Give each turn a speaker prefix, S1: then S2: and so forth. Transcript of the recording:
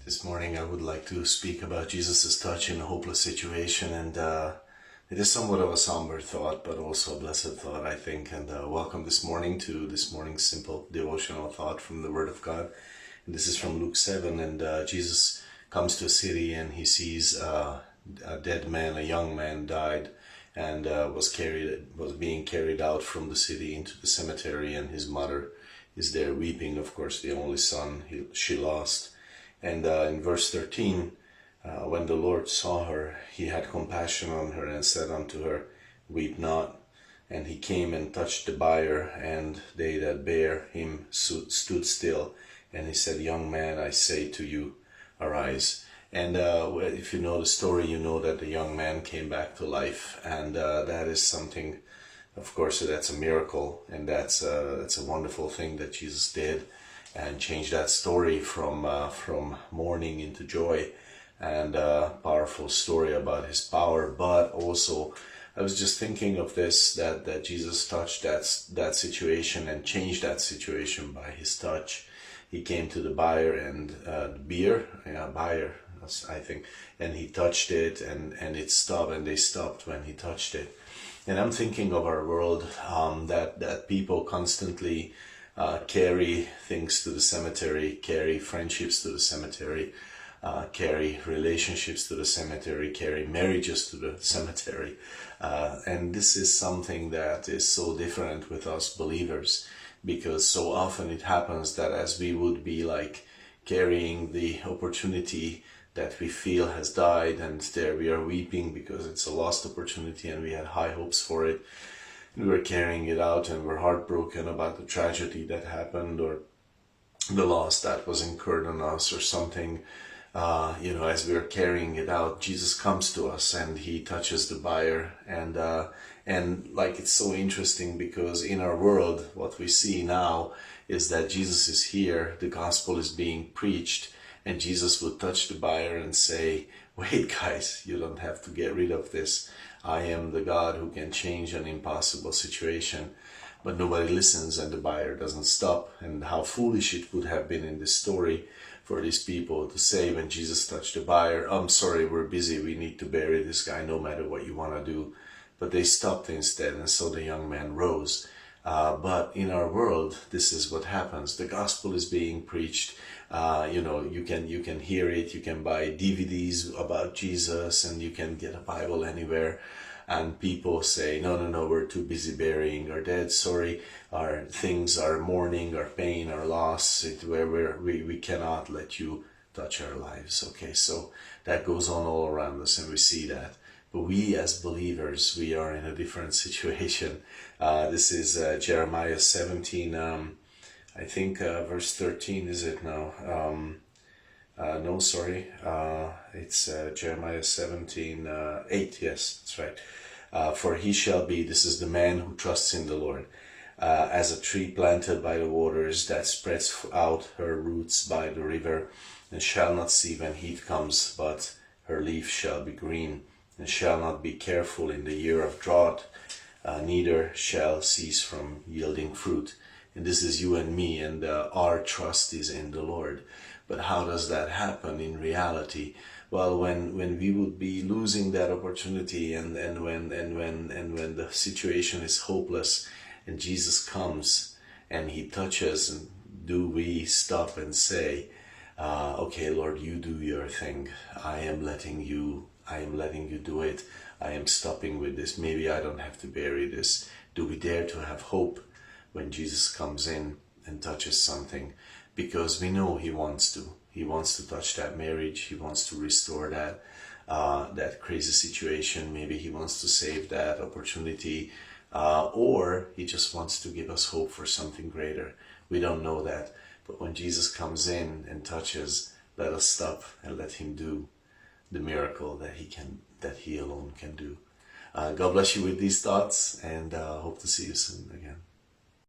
S1: This morning I would like to speak about Jesus' touch in a hopeless situation, and it is somewhat of a somber thought, but also a blessed thought, I think. And welcome this morning to this morning's simple devotional thought from the Word of God. And this is from Luke 7, and Jesus comes to a city and he sees a dead man, a young man died, and was being carried out from the city into the cemetery, and his mother is there weeping, of course, the only son she lost. And in verse 13, when the Lord saw her, he had compassion on her and said unto her, Weep not. And he came and touched the bier, and they that bare him stood still. And he said, Young man, I say to you, arise. And if you know the story, you know that the young man came back to life. And that is something, of course, that's a miracle. And that's a wonderful thing that Jesus did, and change that story from mourning into joy, and a powerful story about his power. But also, I was just thinking of this, that Jesus touched that situation and changed that situation by his touch. He came to the buyer and buyer, I think, and he touched it, and it stopped, and they stopped when he touched it. And I'm thinking of our world, that people constantly carry things to the cemetery, carry friendships to the cemetery, carry relationships to the cemetery, carry marriages to the cemetery. And this is something that is so different with us believers, because so often it happens that as we would be like carrying the opportunity that we feel has died, and there we are weeping because it's a lost opportunity and we had high hopes for it. We were carrying it out and we're heartbroken about the tragedy that happened, or the loss that was incurred on us, or something. As we are carrying it out, Jesus comes to us and he touches the bier, and like, it's so interesting, because in our world what we see now is that Jesus is here, the gospel is being preached, and Jesus would touch the bier and say, wait guys, you don't have to get rid of this. I am the God who can change an impossible situation. But nobody listens, and the buyer doesn't stop. And how foolish it would have been in this story for these people to say, when Jesus touched the buyer, I'm sorry, we're busy, we need to bury this guy no matter what you want to do. But they stopped instead, and so the young man rose. But in our world, this is what happens. The gospel is being preached. You can hear it. You can buy DVDs about Jesus, and you can get a Bible anywhere. And people say, no, we're too busy burying our dead. Sorry, our things, our mourning, our pain, our loss, we cannot let you touch our lives. Okay, so that goes on all around us, and we see that. But we as believers, we are in a different situation. This is Jeremiah 17, I think verse 13, is it now? No, sorry. It's Jeremiah 17, 8, yes, that's right. For he shall be, this is the man who trusts in the Lord, as a tree planted by the waters, that spreads out her roots by the river, and shall not see when heat comes, but her leaf shall be green, and shall not be careful in the year of drought, neither shall cease from yielding fruit. And this is you and me, and our trust is in the Lord. But how does that happen in reality? Well, when we would be losing that opportunity, and when the situation is hopeless, and Jesus comes and he touches, and do we stop and say, okay, Lord, you do your thing. I am letting you do it. I am stopping with this. Maybe I don't have to bury this. Do we dare to have hope when Jesus comes in and touches something? Because we know he wants to. He wants to touch that marriage. He wants to restore that crazy situation. Maybe he wants to save that opportunity, or he just wants to give us hope for something greater. We don't know that. But when Jesus comes in and touches, let us stop and let him do the miracle that he alone can do. God bless you with these thoughts, and hope to see you soon again.